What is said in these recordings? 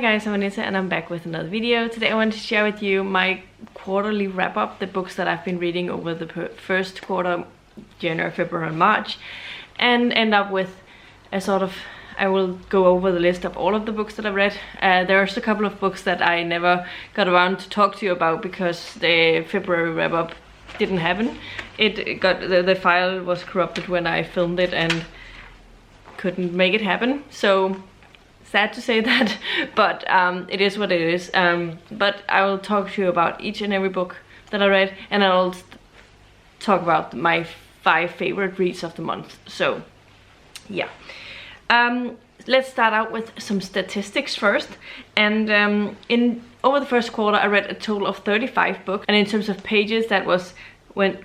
guys, I'm Anita and I'm back with another video. Today I want to share with you my quarterly wrap up, the books that I've been reading over the first quarter, January, February and March, and end up with a sort of, I will go over the list of all of the books that I've read. There's a couple of books that I never got around to talk to you about because the February wrap up didn't happen. The file was corrupted when I filmed it and couldn't make it happen, so sad to say that, but it is what it is. But I will talk to you about each and every book that I read, and I'll talk about my 5 favorite reads of the month. So yeah, let's start out with some statistics first. And over the first quarter I read a total of 35 books, and in terms of pages that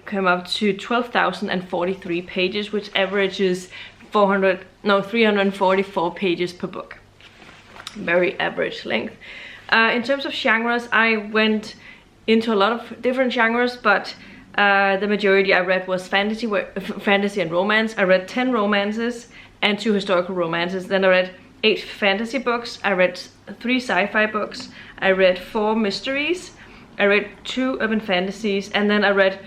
came up to 12,043 pages, which averages 344 pages per book. Very average length. In terms of genres, I went into a lot of different genres, but the majority I read was fantasy and romance. I read 10 romances and 2 historical romances. Then I read 8 fantasy books. I read 3 sci-fi books. I read 4 mysteries. I read 2 urban fantasies, and then I read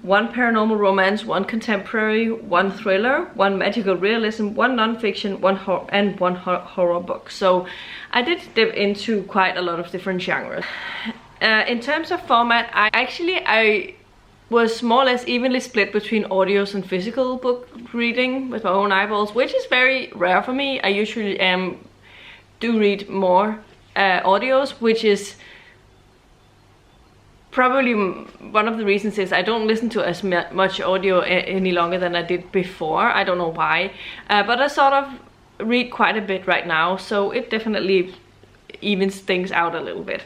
1 paranormal romance, 1 contemporary, 1 thriller, 1 magical realism, 1 non-fiction, 1 horror book. So I did dip into quite a lot of different genres. In terms of format, I was more or less evenly split between audios and physical book reading with my own eyeballs, which is very rare for me. I usually do read more audios, which is probably one of the reasons is I don't listen to as much audio any longer than I did before. I don't know why, but I sort of read quite a bit right now, so it definitely evens things out a little bit.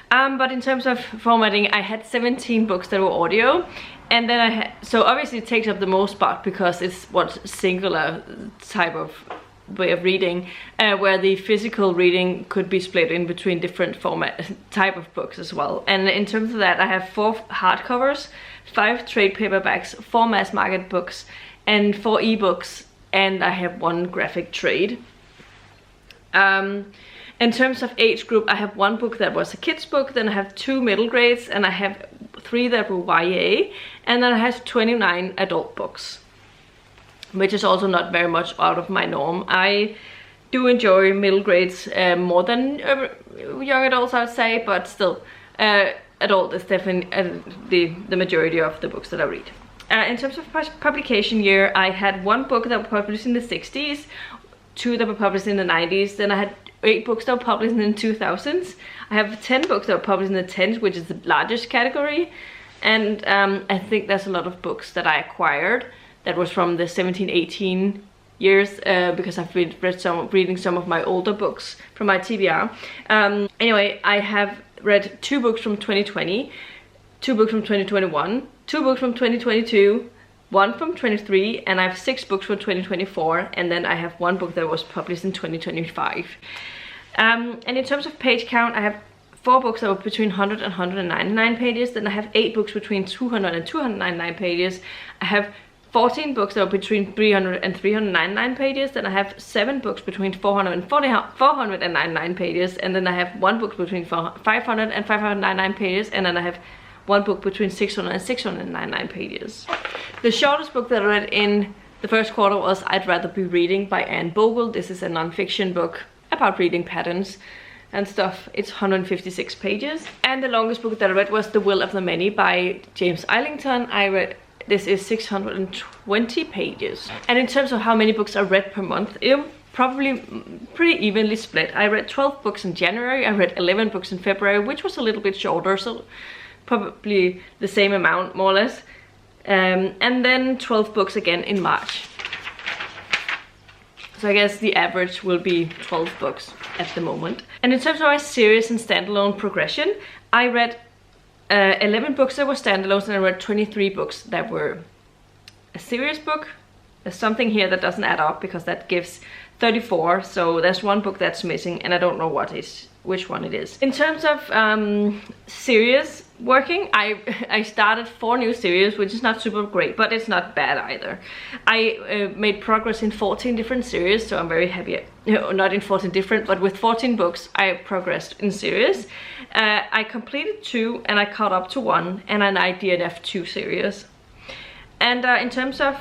But in terms of formatting, I had 17 books that were audio, and then so obviously it takes up the most part because it's what singular type of way of reading, where the physical reading could be split in between different type of books as well. And in terms of that, I have 4 hardcovers, 5 trade paperbacks, 4 mass market books, and 4 ebooks, and I have 1 graphic trade. In terms of age group, I have 1 book that was a kids book, then I have 2 middle grades, and I have 3 that were YA, and then I have 29 adult books, which is also not very much out of my norm. I do enjoy middle grades more than young adults, I would say, but still, adult is definitely the majority of the books that I read. In terms of publication year, I had 1 book that was published in the 60s, 2 that were published in the 90s, then I had 8 books that were published in the 2000s. I have 10 books that were published in the 10s, which is the largest category, and I think there's a lot of books that I acquired that was from the 17-18 years, because I've reading some of my older books from my TBR. Anyway, I have read 2 books from 2020, 2 books from 2021, 2 books from 2022, 1 from 23, and I have 6 books from 2024, and then I have 1 book that was published in 2025. And in terms of page count, I have 4 books that were between 100 and 199 pages, then I have 8 books between 200 and 299 pages. I have 14 books that are between 300 and 399 pages, then I have 7 books between 400 and 499 pages, and then I have 1 book between 500 and 599 pages, and then I have 1 book between 600 and 699 pages. The shortest book that I read in the first quarter was I'd Rather Be Reading by Anne Bogle. This is a non-fiction book about reading patterns and stuff. It's 156 pages. And the longest book that I read was The Will of the Many by James Islington. This is 620 pages. And in terms of how many books I read per month, probably pretty evenly split. I read 12 books in January, I read 11 books in February, which was a little bit shorter, so probably the same amount, more or less. And then 12 books again in March. So I guess the average will be 12 books at the moment. And in terms of my series and standalone progression, I read 11 books that were standalones, and I read 23 books that were a series book. There's something here that doesn't add up because that gives 34, so there's 1 book that's missing, and I don't know what is which one it is. In terms of series working, I started 4 new series, which is not super great, but it's not bad either. I made progress in 14 different series, so I'm very happy. Not in 14 different, but with 14 books I progressed in series. I completed 2 and I caught up to 1, and an IDNF 2 series. And in terms of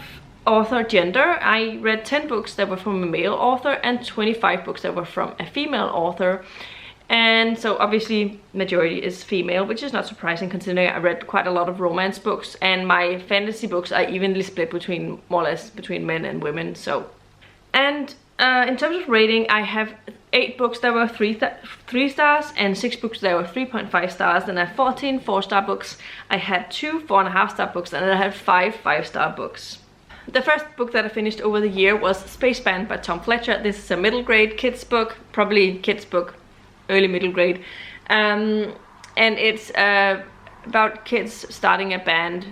author gender, I read 10 books that were from a male author and 25 books that were from a female author. And so obviously majority is female, which is not surprising considering I read quite a lot of romance books, and my fantasy books are evenly split between, more or less, between men and women. So, and in terms of rating, I have 8 books that were 3 stars and 6 books that were 3.5 stars. Then I have 14 4-star books. I had 2 4.5-star books, and then I had 5 5-star books. The first book that I finished over the year was Spaceband by Tom Fletcher. This is a middle grade kids book, probably kids book, early middle grade. And it's about kids starting a band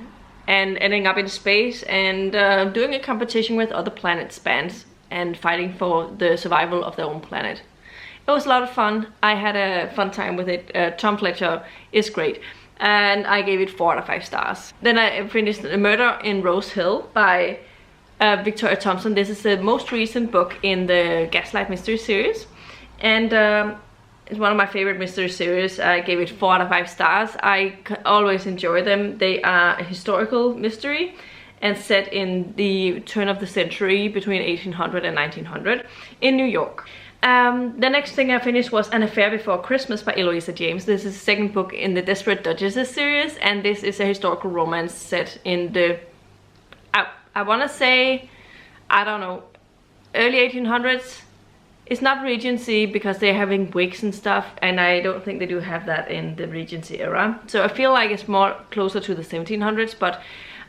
and ending up in space and doing a competition with other planets' bands and fighting for the survival of their own planet. It was a lot of fun. I had a fun time with it. Tom Fletcher is great. And I gave it 4 out of 5 stars. Then I finished The Murder in Rose Hill by Victoria Thompson. This is the most recent book in the Gaslight mystery series, and it's one of my favorite mystery series. I gave it 4 out of 5 stars. I always enjoy them. They are a historical mystery and set in the turn of the century between 1800 and 1900 in New York. The next thing I finished was An Affair Before Christmas by Eloisa James. This is the second book in the Desperate Duchesses series, and this is a historical romance set in the, I want to say, I don't know, early 1800s. It's not Regency because they're having wigs and stuff, and I don't think they do have that in the Regency era. So I feel like it's more closer to the 1700s, but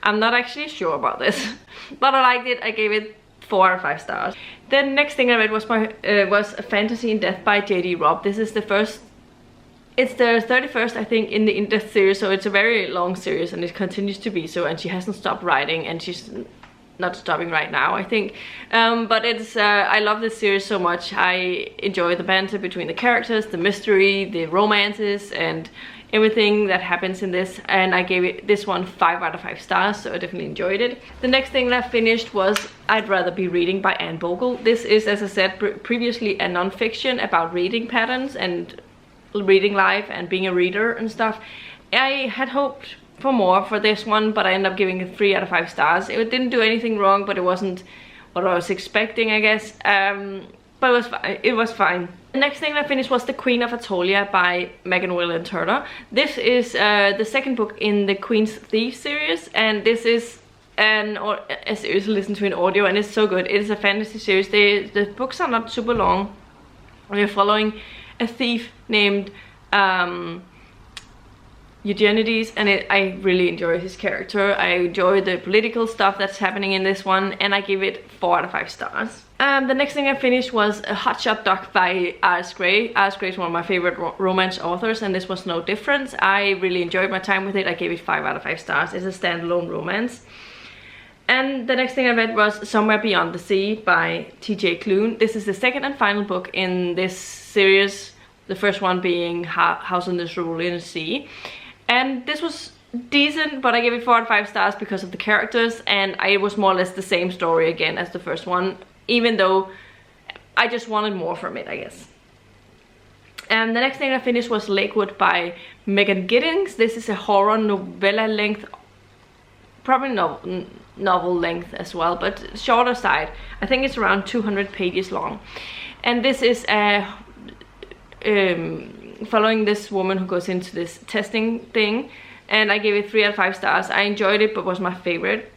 I'm not actually sure about this. But I liked it. I gave it 4 out of 5 stars. The next thing I read was was Fantasy in Death by J.D. Robb. This is the first, it's the 31st, I think, in the In Death series, so it's a very long series, and it continues to be so, and she hasn't stopped writing, and she's not stopping right now, I think. But it's I love this series so much. I enjoy the banter between the characters, the mystery, the romances, and everything that happens in this, and I gave it this one 5 out of 5 stars, so I definitely enjoyed it. The next thing that I finished was I'd Rather Be Reading by Anne Bogle. This is, as I said previously, a non-fiction about reading patterns and reading life and being a reader and stuff. I had hoped for more for this one, but I ended up giving it 3 out of 5 stars. It didn't do anything wrong, but it wasn't what I was expecting, I guess. But it was fine. The next thing I finished was The Queen of Atolia by Megan William Turner. This is the second book in the Queen's Thief series, and this is a series to listen to in audio, and it's so good. It is a fantasy series. The books are not super long. We're following a thief named Eugenides, and I really enjoy his character. I enjoy the political stuff that's happening in this one, and I give it 4 out of 5 stars. The next thing I finished was A Hot Shot Duck by Alice Gray. Alice Gray is one of my favorite romance authors, and this was no different. I really enjoyed my time with it. I gave it 5 out of 5 stars. It's a standalone romance. And the next thing I read was Somewhere Beyond the Sea by T.J. Klune. This is the second and final book in this series, the first one being House on the Cerulean Sea. And this was decent, but I gave it 4 out of 5 stars because of the characters, and it was more or less the same story again as the first one, even though I just wanted more from it, I guess. And the next thing I finished was Lakewood by Megan Giddings. This is a horror novella length, probably novel length as well, but shorter side. I think it's around 200 pages long. And this is following this woman who goes into this testing thing, and I gave it 3 out of 5 stars. I enjoyed it, but was my favorite.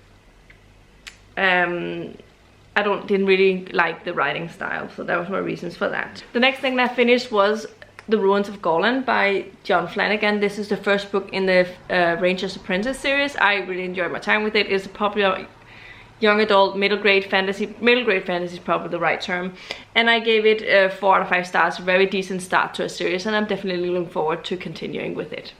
I didn't really like the writing style, so that was my reasons for that. The next thing that I finished was The Ruins of Gorlan by John Flanagan. This is the first book in the Ranger's Apprentice series. I really enjoyed my time with it. It's a popular young adult middle grade fantasy. Middle grade fantasy is probably the right term, and I gave it 4 out of 5 stars. Very decent start to a series, and I'm definitely looking forward to continuing with it.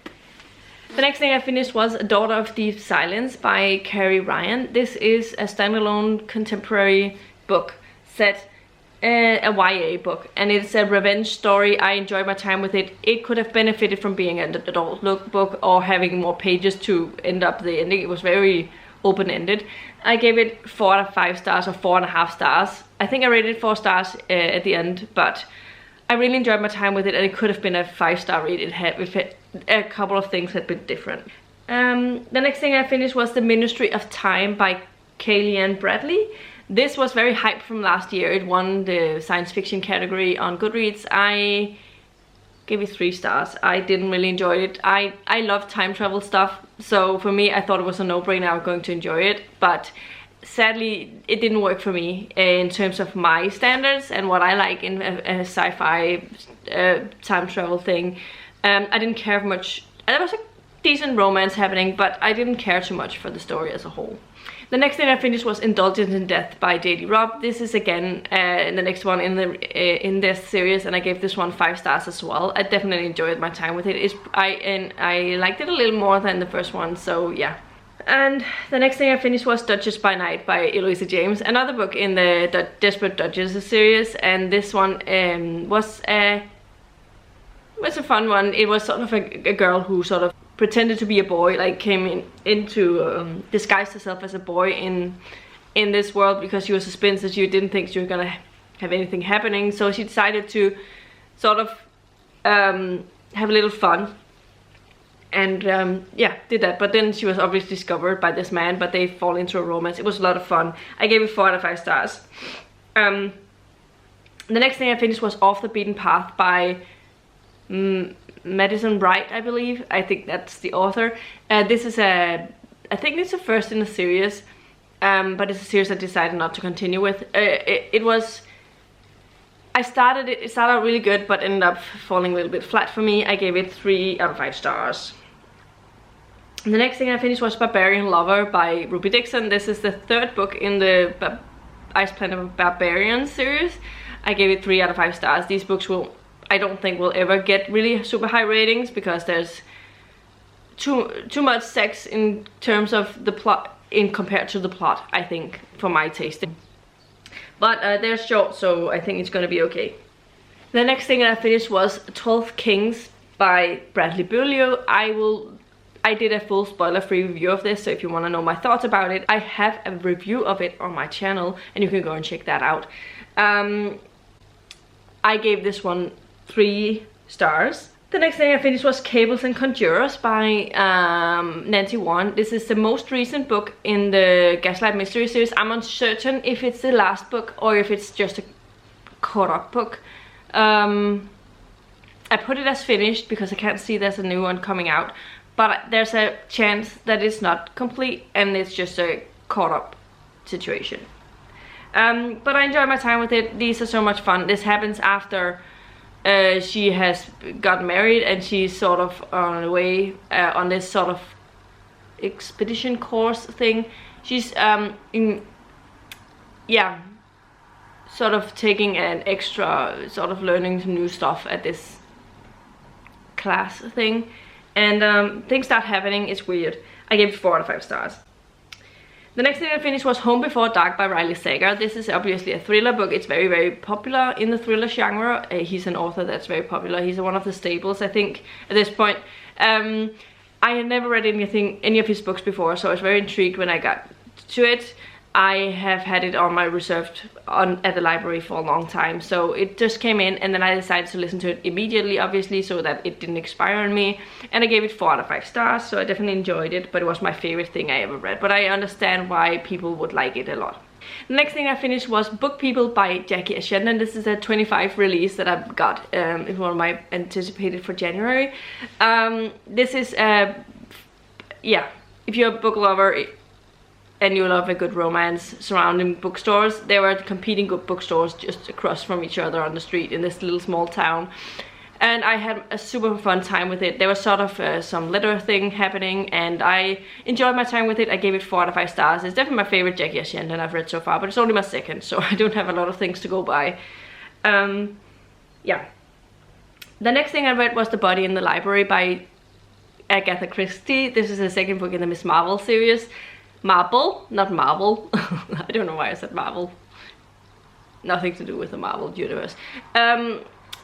The next thing I finished was A Daughter of Deep Silence by Carrie Ryan. This is a standalone contemporary book set a YA book, and it's a revenge story. I enjoyed my time with it. It could have benefited from being an adult book or having more pages to end up the ending. It was very open-ended. I gave it 4 out of 5 stars, or 4.5 stars. I think I rated it 4 stars at the end, but I really enjoyed my time with it, and it could have been a 5-star rated if a couple of things had been different. The next thing I finished was The Ministry of Time by Kayleigh Bradley. This was very hyped from last year. It won the science fiction category on Goodreads. I gave it 3 stars. I didn't really enjoy it. I love time travel stuff, so for me I thought it was a no-brainer. I was going to enjoy it, but sadly it didn't work for me in terms of my standards and what I like in a sci-fi time travel thing. I didn't care much. There was a decent romance happening, but I didn't care too much for the story as a whole. The next thing I finished was Indulgence in Death by J.D. Robb. This is again the next one in this series, and I gave this one 5 stars as well. I definitely enjoyed my time with it. I liked it a little more than the first one, so yeah. And the next thing I finished was Duchess by Night by Eloisa James, another book in the Desperate Duchess series, and this one was a fun one. It was sort of a girl who sort of pretended to be a boy, like came into disguised herself as a boy in this world because she was suspicious. She didn't think she was gonna have anything happening, so she decided to sort of have a little fun, and yeah, did that. But then she was obviously discovered by this man, but they fall into a romance. It was a lot of fun. I gave it 4 out of 5 stars. The next thing I finished was Off the Beaten Path by Madison Wright, I believe. I think that's the author. This is I think it's the first in the series, but it's a series I decided not to continue with. It started out really good, but ended up falling a little bit flat for me. I gave it 3 out of 5 stars. The next thing I finished was Barbarian Lover by Ruby Dixon. This is the 3rd book in the Ice Planet Barbarian series. I gave it 3 out of 5 stars. These books I don't think will ever get really super high ratings because there's too much sex in terms of the plot compared to the plot, I think, for my tasting. But they're short, so I think it's gonna be okay. The next thing I finished was 12 Kings by Bradley Beaulieu. I did a full spoiler-free review of this, so if you want to know my thoughts about it, I have a review of it on my channel, and you can go and check that out. I gave this one 3 stars. The next thing I finished was Cables and Conjurers by Nancy Warren. This is the most recent book in the Gaslight Mystery series. I'm uncertain if it's the last book or if it's just a caught-up book. I put it as finished because I can't see there's a new one coming out, but there's a chance that it's not complete and it's just a caught-up situation. But I enjoy my time with it. These are so much fun. This happens after she has got married, and she's sort of on the way on this sort of expedition course thing. She's sort of taking an extra, sort of learning some new stuff at this class thing, and things start happening. It's weird. I gave it 4 out of 5 stars. The next thing I finished was Home Before Dark by Riley Sager. This is obviously a thriller book. It's very, very popular in the thriller genre. He's an author that's very popular. He's one of the staples, I think, at this point. I had never read any of his books before, so I was very intrigued when I got to it. I have had it on my reserved at the library for a long time, so it just came in, and then I decided to listen to it immediately, obviously, so that it didn't expire on me, and I gave it 4 out of 5 stars, so I definitely enjoyed it, but it was my favorite thing I ever read, but I understand why people would like it a lot. The next thing I finished was Book People by Jackie Ashendon. This is a 25 release that I've got. It's one of my anticipated for January. This is, yeah, if you're a book lover, and you love a good romance surrounding bookstores. There were competing good bookstores just across from each other on the street in this little small town, and I had a super fun time with it. There was sort of some letter thing happening, and I enjoyed my time with it. I gave it 4 out of 5 stars. It's definitely my favorite Jackie Ashendon I've read so far, but it's only my second, so I don't have a lot of things to go by. Yeah. The next thing I read was The Body in the Library by Agatha Christie. This is the second book in the Miss Marvel series. Marble, not Marvel. I don't know why I said Marvel. nothing to do with the Marvel universe.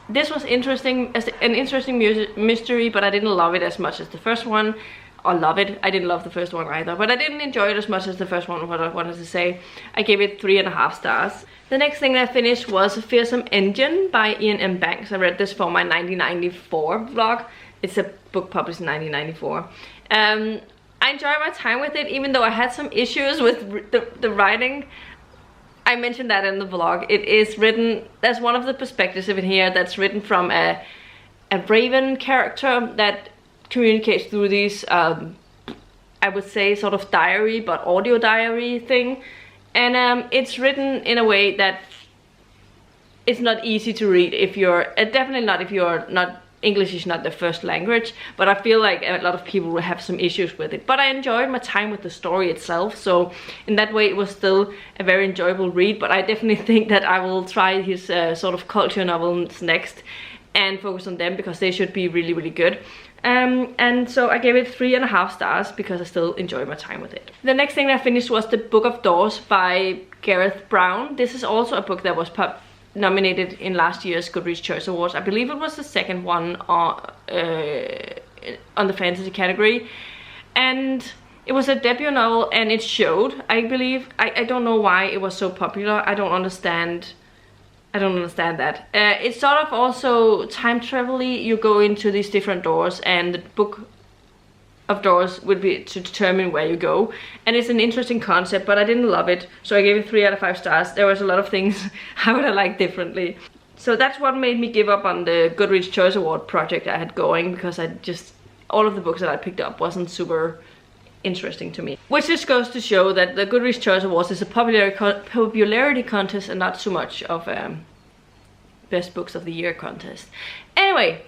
This was interesting, as an interesting mystery, but I didn't love it as much as the first one. Or love it. I didn't love the first one either, but I didn't enjoy it as much as the first one, what I wanted to say. I gave it 3.5 stars. The next thing I finished was Fearsome Engine by Ian M. Banks. I read this for my 1994 vlog. It's a book published in 1994. I enjoyed my time with it, even though I had some issues with the writing. I mentioned that in the vlog. It is written, there's one of the perspectives of it here that's written from a raven character that communicates through these I would say sort of diary, but audio diary thing, and it's written in a way that it's not easy to read if you're definitely not if you're not English is not the first language, but I feel like a lot of people will have some issues with it. But I enjoyed my time with the story itself, so in that way it was still a very enjoyable read. But I definitely think that I will try his sort of culture novels next and focus on them, because they should be really, really good. And so I gave it 3.5 stars because I still enjoy my time with it. The next thing I finished was The Book of Doors by Gareth Brown. This is also a book that was nominated in last year's Goodreads Choice Awards. I believe it was the second one on the fantasy category. And it was a debut novel, and it showed, I believe. I don't know why it was so popular. I don't understand that. It's sort of also time travel-y. You go into these different doors, and the Book of Doors would be to determine where you go. And it's an interesting concept, but I didn't love it, so I gave it 3 out of 5 stars. There was a lot of things I would have liked differently. So that's what made me give up on the Goodreads Choice Award project I had going, because all of the books that I picked up wasn't super interesting to me. Which just goes to show that the Goodreads Choice Awards is a popularity contest and not so much of a best books of the year contest. Anyway,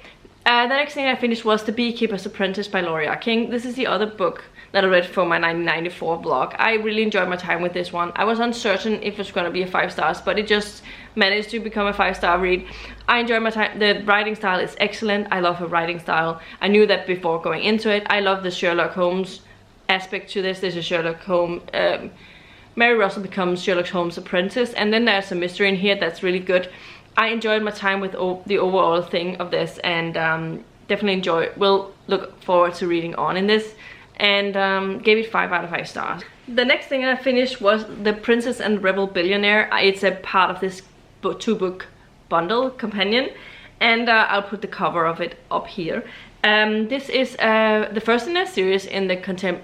the next thing I finished was The Beekeeper's Apprentice by Laurie R. King. This is the other book that I read for my 1994 vlog. I really enjoyed my time with this one. I was uncertain if it was going to be a 5 stars, but it just managed to become a 5-star read. I enjoyed my time. The writing style is excellent. I love her writing style. I knew that before going into it. I love the Sherlock Holmes aspect to this. There's a Sherlock Holmes, Mary Russell becomes Sherlock Holmes' apprentice, and then there's a mystery in here that's really good. I enjoyed my time with the overall thing of this, and definitely will look forward to reading on in this, and gave it 5 out of 5 stars. The next thing I finished was The Princess and Rebel Billionaire. It's a part of this 2-book bundle companion, and I'll put the cover of it up here. This is the first in a series in the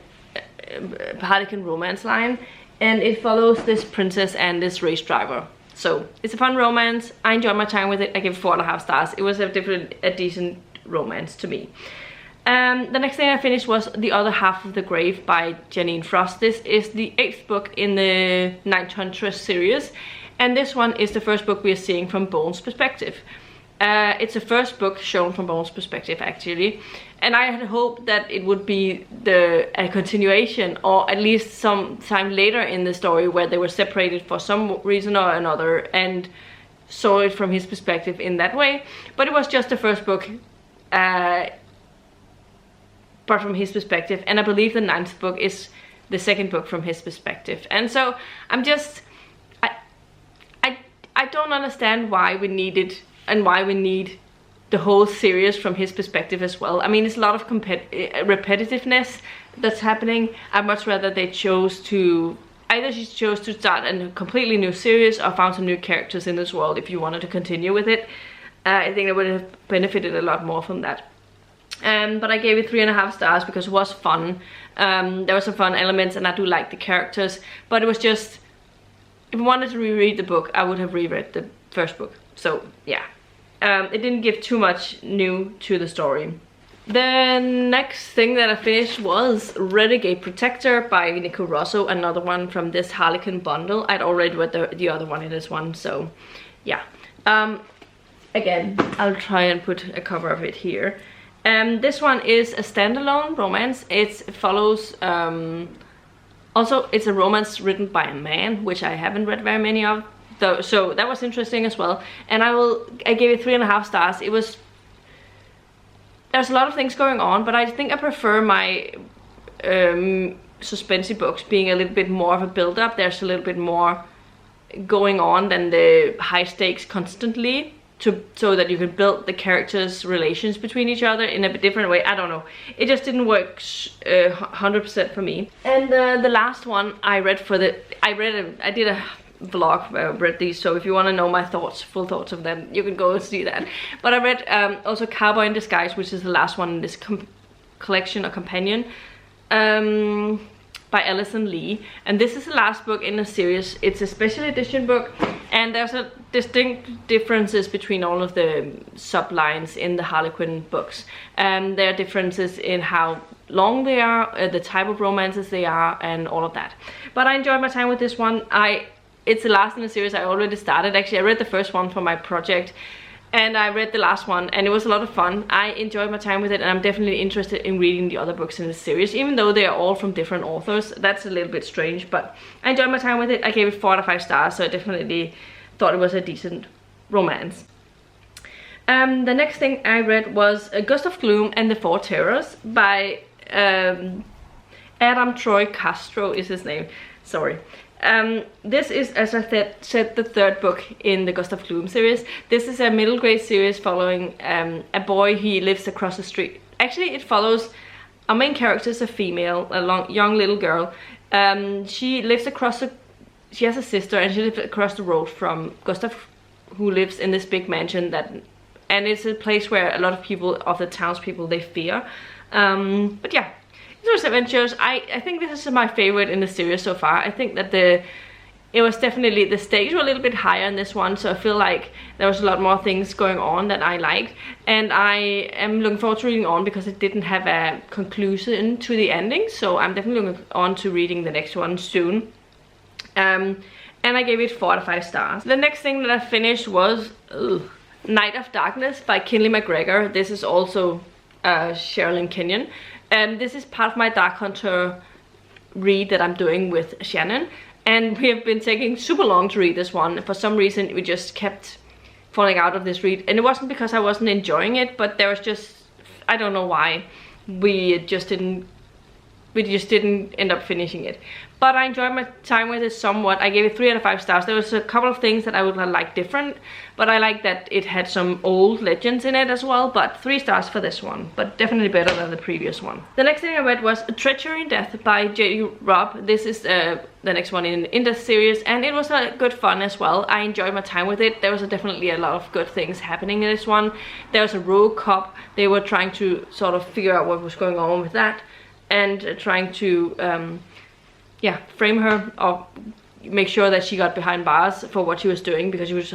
Harlequin romance line, and it follows this princess and this race driver. So it's a fun romance. I enjoyed my time with it. I give it 4.5 stars. It was a decent romance to me. The next thing I finished was The Other Half of the Grave by Janine Frost. This is the 8th book in the Night Huntress series, and this one is the first book we are seeing from Bone's perspective. It's the first book shown from Bone's perspective, actually, and I had hoped that it would be a continuation, or at least some time later in the story where they were separated for some reason or another, and saw it from his perspective in that way. But it was just the first book, but from his perspective, and I believe the 9th book is the 2nd book from his perspective. And so I don't understand why we need the whole series from his perspective as well. I mean, it's a lot of repetitiveness that's happening. I'd much rather they chose to, either she chose to start a completely new series or found some new characters in this world if you wanted to continue with it. I think I would have benefited a lot more from that. But I gave it 3.5 stars because it was fun. There were some fun elements, and I do like the characters, but it was just, if I wanted to reread the book, I would have reread the first book. So yeah, it didn't give too much new to the story. The next thing that I finished was Renegade Protector by Nico Rosso, another one from this Harlequin bundle. I'd already read the other one in this one, so yeah. Again, I'll try and put a cover of it here. This one is a standalone romance. It follows, also it's a romance written by a man, which I haven't read very many of, though, so that was interesting as well. And I gave it 3.5 stars. It was, there's a lot of things going on, but I think I prefer my suspensey books being a little bit more of a build-up. There's a little bit more going on than the high stakes constantly, so that you can build the characters' relations between each other in a different way. I don't know. It just didn't work 100% for me. And the last one I read I did a vlog where I read these, so if you want to know my thoughts, full thoughts of them, you can go and see that. But I read also Cowboy in Disguise, which is the last one in this collection or companion, by Alison Lee, and this is the last book in the series. It's a special edition book, and there's a distinct differences between all of the sublines in the Harley Quinn books. There are differences in how long they are, the type of romances they are, and all of that. But I enjoyed my time with this one. It's the last in the series I already started. Actually, I read the first one for my project, and I read the last one, and it was a lot of fun. I enjoyed my time with it, and I'm definitely interested in reading the other books in the series, even though they are all from different authors. That's a little bit strange, but I enjoyed my time with it. I gave it 4 out of 5 stars, so I definitely thought it was a decent romance. The next thing I read was Gust of Gloom and the Four Terrors by Adam Troy Castro is his name. Sorry. This is, as I said, the third book in the Gust of Gloom series. This is a middle grade series following a boy. He lives across the street. Actually, it follows our main character is a female, young little girl. She lives across she has a sister, and she lives across the road from Gustav, who lives in this big mansion and it's a place where a lot of people, of the townspeople, they fear. But yeah. Those adventures, I think this is my favorite in the series so far. I think that it was definitely, the stakes were a little bit higher in this one, so I feel like there was a lot more things going on that I liked, and I am looking forward to reading on because it didn't have a conclusion to the ending, so I'm definitely looking on to reading the next one soon. And I gave it 4 out of 5 stars. The next thing that I finished was Night of Darkness by Kinley McGregor. This is also Sherilyn Kenyon. This is part of my Dark Hunter read that I'm doing with Shannon, and we have been taking super long to read this one. For some reason we just kept falling out of this read, and it wasn't because I wasn't enjoying it, but there was just, I don't know why, we just didn't end up finishing it. But I enjoyed my time with it somewhat. I gave it 3 out of 5 stars. There was a couple of things that I would have liked different, but I like that it had some old legends in it as well. But 3 stars for this one, but definitely better than the previous one. The next thing I read was Treachery in Death by J.D. Robb. This is the next one in the series, and it was a good fun as well. I enjoyed my time with it. There was definitely a lot of good things happening in this one. There was a rogue cop. They were trying to sort of figure out what was going on with that, and trying to frame her or make sure that she got behind bars for what she was doing, because she was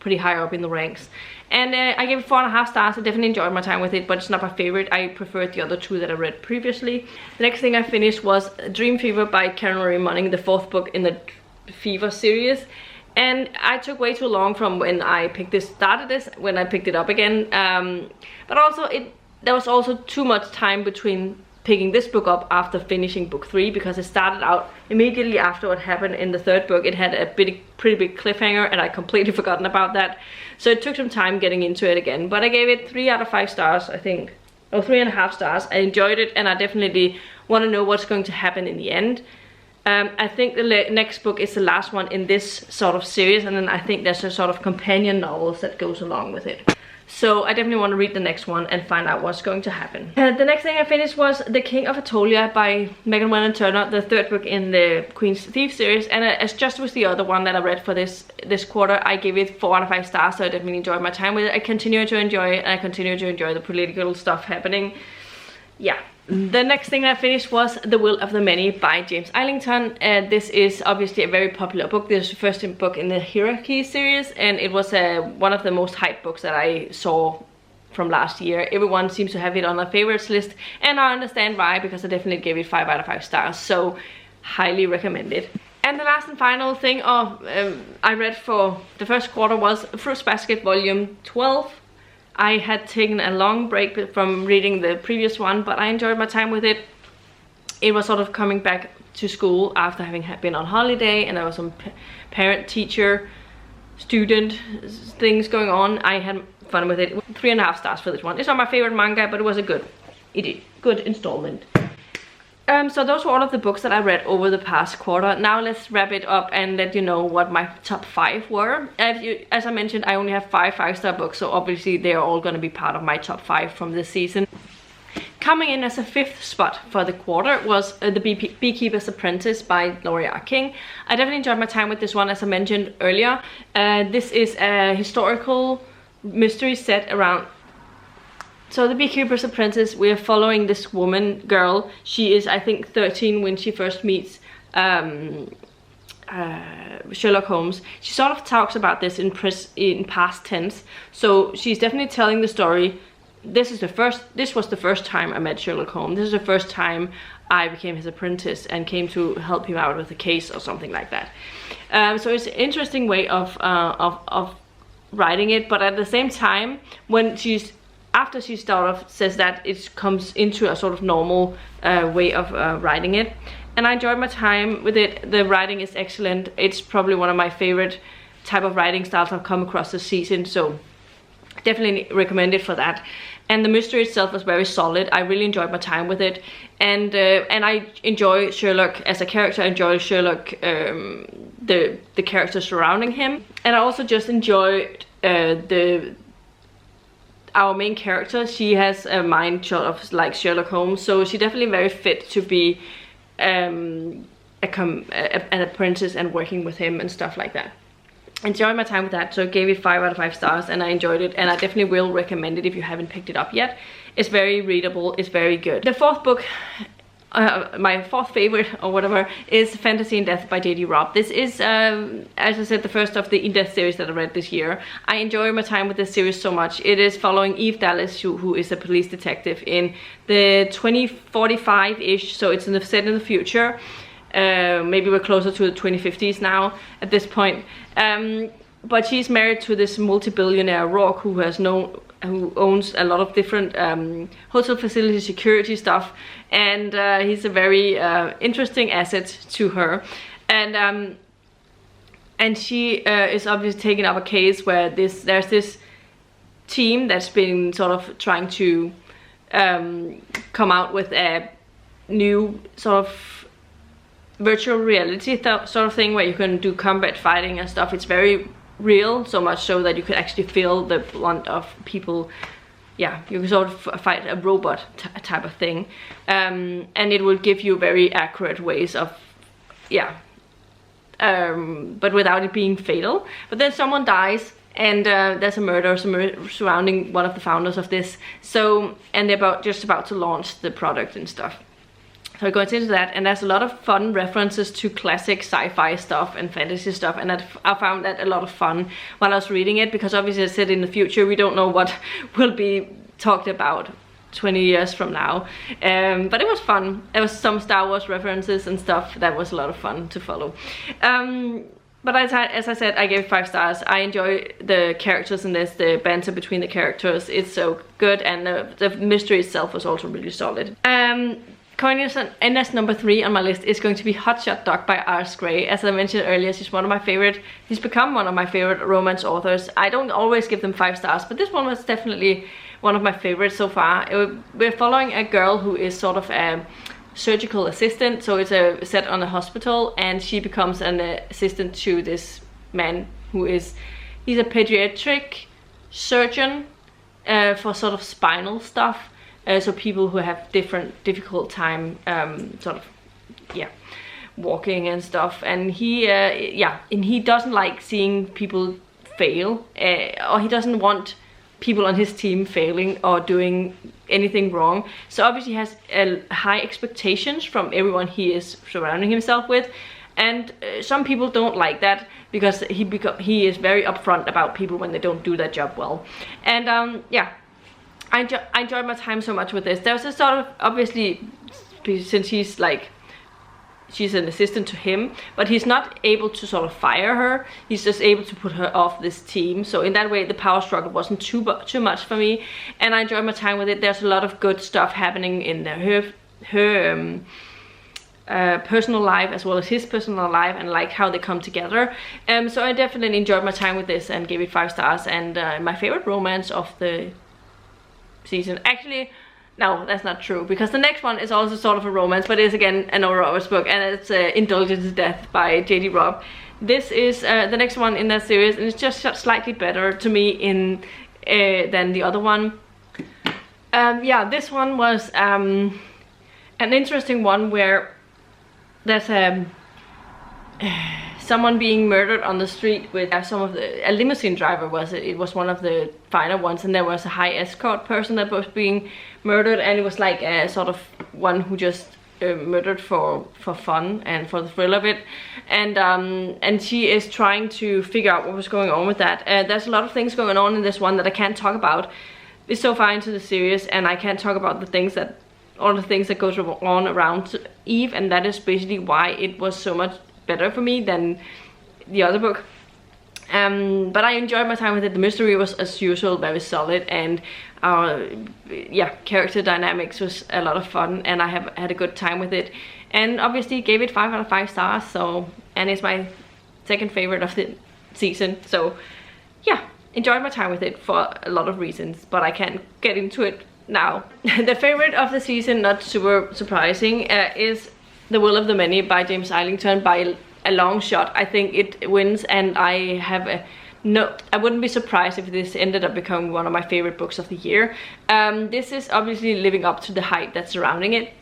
pretty high up in the ranks. And I gave it 4.5 stars. I definitely enjoyed my time with it, but it's not my favorite. I preferred the other 2 that I read previously. The next thing I finished was Dream Fever by Karen Marie Moning, the 4th book in the Fever series. And I took way too long from when I started this, when I picked it up again. But also there was also too much time between picking this book up after finishing book 3, because it started out immediately after what happened in the 3rd book. It had a pretty big cliffhanger, and I completely forgotten about that, so it took some time getting into it again. But I gave it 3 out of 5 stars, I think, or 3.5 stars. I enjoyed it, and I definitely want to know what's going to happen in the end. I think the next book is the last one in this sort of series, and then I think there's a sort of companion novels that goes along with it. So I definitely want to read the next one and find out what's going to happen. The next thing I finished was The King of Atolia by Megan Welland Turner, the 3rd book in the Queen's Thief series. And as just with the other one that I read for this quarter, I gave it 4 out of 5 stars, so I definitely enjoyed my time with it. I continue to enjoy it, and I continue to enjoy the political stuff happening. Yeah. The next thing I finished was The Will of the Many by James Islington. This is obviously a very popular book. This is the first book in the Hierarchy series, and it was one of the most hyped books that I saw from last year. Everyone seems to have it on their favorites list, and I understand why, because I definitely gave it 5 out of 5 stars, so highly recommend it. And the last and final thing I read for the first quarter was Fruits Basket Volume 12. I had taken a long break from reading the previous one, but I enjoyed my time with it. It was sort of coming back to school after having been on holiday, and there was some parent, teacher, student things going on. I had fun with it. 3.5 stars for this one. It's not my favorite manga, but it was a good installment. So those were all of the books that I read over the past quarter. Now let's wrap it up and let you know what my top 5 were. As I mentioned, I only have 5 5-star books, so obviously they're all going to be part of my top 5 from this season. Coming in as a 5th spot for the quarter was The Beekeeper's Apprentice by Laurie R. King. I definitely enjoyed my time with this one, as I mentioned earlier. This is a historical mystery set around... So The Beekeeper's Apprentice, we are following this girl. She is, I think, 13 when she first meets Sherlock Holmes. She sort of talks about this in past tense. So she's definitely telling the story. This was the first time I met Sherlock Holmes. This is the first time I became his apprentice and came to help him out with a case or something like that. So it's an interesting way of writing it, but at the same time, when after she sort of says that, it comes into a sort of normal way of writing it. And I enjoyed my time with it. The writing is excellent. It's probably one of my favorite type of writing styles I've come across this season, so definitely recommend it for that. And the mystery itself was very solid. I really enjoyed my time with it. And I enjoy Sherlock as a character. I enjoy Sherlock, the characters surrounding him. And I also just enjoyed our main character. She has a mind sort of like Sherlock Holmes, so she definitely very fit to be an apprentice and working with him and stuff like that. Enjoyed my time with that, so I gave it 5 out of 5 stars, and I enjoyed it, and I definitely will recommend it if you haven't picked it up yet. It's very readable, it's very good. The 4th book, my 4th favorite or whatever, is Fantasy in Death by J.D. Robb. This is, as I said, the first of the In Death series that I read this year. I enjoy my time with this series so much. It is following Eve Dallas, who is a police detective in the 2045-ish, so it's set in the future. Maybe we're closer to the 2050s now at this point. But she's married to this multi-billionaire Rourke who owns a lot of different hotel facility security stuff, and he's a very interesting asset to her. And she is obviously taking up a case where there's this team that's been sort of trying to come out with a new sort of virtual reality sort of thing where you can do combat fighting and stuff. It's very real, so much so that you could actually feel the blunt of people. Yeah, you can sort of fight a robot type of thing, and it will give you very accurate ways of, yeah, but without it being fatal. But then someone dies, and there's a murder surrounding one of the founders of this. So, and they're just about to launch the product and stuff. So it goes into that, and there's a lot of fun references to classic sci-fi stuff and fantasy stuff, and I found that a lot of fun while I was reading it, because obviously I said in the future we don't know what will be talked about 20 years from now. But it was fun. There was some Star Wars references and stuff that was a lot of fun to follow. But as I said, I gave it 5 stars. I enjoy the characters in this, the banter between the characters. It's so good, and the mystery itself was also really solid. Coming in as number 3 on my list is going to be Hotshot Dog by R.S. Gray. As I mentioned earlier, he's become one of my favorite romance authors. I don't always give them 5 stars, but this one was definitely one of my favorites so far. We're following a girl who is sort of a surgical assistant, so it's set on a hospital, and she becomes an assistant to this man he's a pediatric surgeon for sort of spinal stuff. So people who have difficult time walking and stuff, and he doesn't like seeing people fail, or he doesn't want people on his team failing or doing anything wrong. So obviously he has high expectations from everyone he is surrounding himself with, and some people don't like that, because he is very upfront about people when they don't do their job well. And I enjoyed my time so much with this. There's a sort of, obviously, since she's an assistant to him, but he's not able to sort of fire her. He's just able to put her off this team. So in that way, the power struggle wasn't too much for me, and I enjoyed my time with it. There's a lot of good stuff happening in her personal life as well as his personal life, and like how they come together. So I definitely enjoyed my time with this and gave it 5 stars, and my favorite romance of the season. Actually, no, that's not true, because the next one is also sort of a romance, but is again an Nora Roberts book, and it's Indulgence to Death by J.D. Robb. This is the next one in that series, and it's just slightly better to me than the other one. Yeah, this one was an interesting one where there's someone being murdered on the street with a limousine driver it was one of the finer ones, and there was a high escort person that was being murdered, and it was like a sort of one who just murdered for fun and for the thrill of it, and she is trying to figure out what was going on with that. There's a lot of things going on in this one that I can't talk about. It's so far into the series, and I can't talk about all the things that goes on around Eve, and that is basically why it was so much better for me than the other book. But I enjoyed my time with it. The mystery was, as usual, very solid, and yeah, character dynamics was a lot of fun, and I have had a good time with it, and obviously gave it 5 out of 5 stars. So, and it's my second favorite of the season, so yeah, enjoyed my time with it for a lot of reasons, but I can't get into it now. The favorite of the season, not super surprising, is The Will of the Many by James Islington, by a long shot. I think it wins, and I have I wouldn't be surprised if this ended up becoming one of my favorite books of the year. This is obviously living up to the hype that's surrounding it.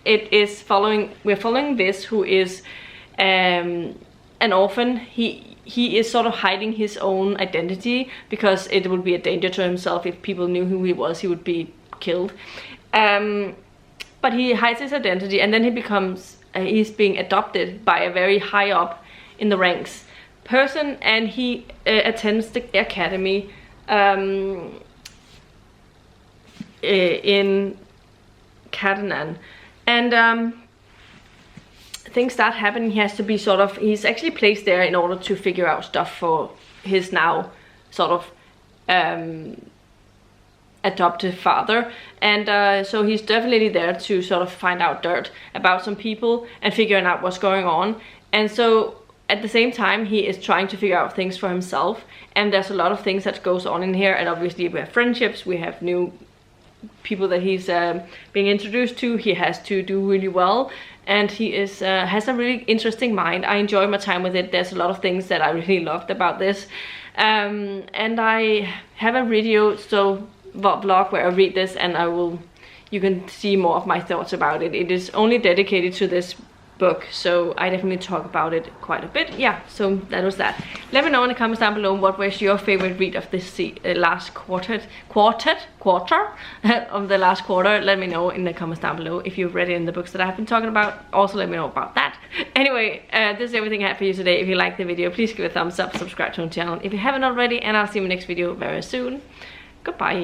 We're following this, who is an orphan. He is sort of hiding his own identity because it would be a danger to himself. If people knew who he was, he would be killed. But he hides his identity, and then he becomes he's being adopted by a very high up in the ranks person, and he attends the academy in Catanan, and things start happening. He has to be he's actually placed there in order to figure out stuff for his now sort of adoptive father, and so he's definitely there to sort of find out dirt about some people and figuring out what's going on. And so at the same time, he is trying to figure out things for himself, and there's a lot of things that goes on in here. And obviously we have friendships, we have new people that he's being introduced to. He has to do really well, and he is has a really interesting mind. I enjoy my time with it. There's a lot of things that I really loved about this, and I have a video vlog where I read this, and you can see more of my thoughts about it. It is only dedicated to this book, so I definitely talk about it quite a bit. Yeah, so that was that. Let me know in the comments down below what was your favorite read of this last quarter of the last quarter. Let me know in the comments down below if you've read it in the books that I've been talking about. Also let me know about that. Anyway, this is everything I had for you today. If you liked the video, please give it a thumbs up, subscribe to the channel if you haven't already, and I'll see you in the next video very soon. Goodbye.